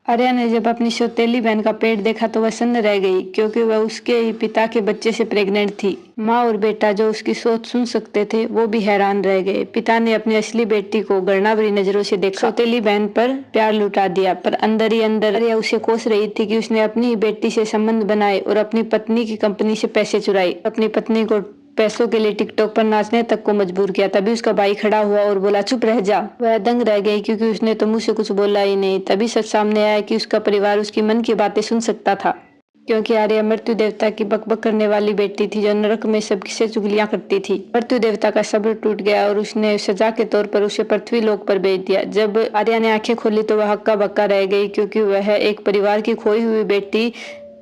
आर्या ने जब अपनी सौतेली बहन का पेट देखा तो वह सन्न रह गई, क्योंकि वह उसके ही पिता के बच्चे से प्रेग्नेंट थी। माँ और बेटा जो उसकी सोच सुन सकते थे वो भी हैरान रह गए। पिता ने अपनी असली बेटी को घृणा भरी नजरों से देखा, सौतेली बहन पर प्यार लुटा दिया, पर अंदर ही अंदर आर्या उसे कोस रही थी कि उसने अपनी ही बेटी से संबंध बनाए और अपनी पत्नी की कंपनी से पैसे चुराए, अपनी पत्नी को पैसों के लिए टिकटॉक पर नाचने तक को मजबूर किया। तभी उसका भाई खड़ा हुआ और बोला, चुप रह जा। वह दंग रह गई, क्योंकि उसने तो मुंह से कुछ बोला ही नहीं। तभी सच सामने आया कि उसका परिवार उसकी मन की बातें सुन सकता था, क्योंकि आर्या मृत्यु देवता की बकबक करने वाली बेटी थी जो नरक में सबसे चुगलियां करती थी। मृत्यु देवता का सब्र टूट गया और उसने सजा के तौर पर उसे पृथ्वी लोक पर भेज दिया। जब आर्या ने आंखें खोली तो वह हक्का बक्का रह गई, क्योंकि वह एक परिवार की खोई हुई बेटी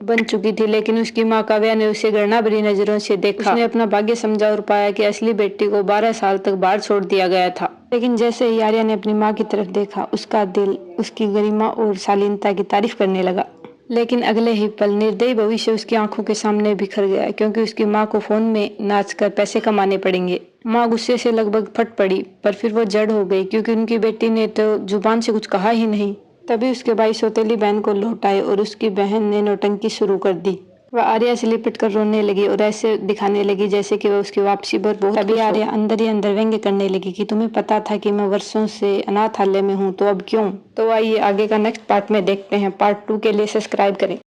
बन चुकी थी। लेकिन उसकी माँ काव्या ने उसे घृणा भरी नजरों से देखा। उसने अपना भाग्य समझा और पाया कि असली बेटी को 12 साल तक बाहर छोड़ दिया गया था। लेकिन जैसे ही आर्या ने अपनी माँ की तरफ देखा, उसका दिल उसकी गरिमा और शालीनता की तारीफ करने लगा। लेकिन अगले ही पल निर्दयी भविष्य उसकी आंखों के सामने बिखर गया, क्योंकि उसकी माँ को फोन में नाचकर पैसे कमाने पड़ेंगे। माँ गुस्से से लगभग फट पड़ी, पर फिर वो जड़ हो गई, क्योंकि उनकी बेटी ने तो जुबान से कुछ कहा ही नहीं। तभी उसके भाई सौतेली बहन को लौट आए और उसकी बहन ने नौटंकी शुरू कर दी। वह आर्या से लिपट कर रोने लगी और ऐसे दिखाने लगी जैसे कि वह उसकी वापसी पर बहुत। तभी आर्या अंदर ही अंदर व्यंग्य करने लगी कि तुम्हें पता था कि मैं वर्षों से अनाथालय में हूँ, तो अब क्यों? तो आइए आगे का नेक्स्ट पार्ट में देखते हैं। पार्ट 2 के लिए सब्सक्राइब करें।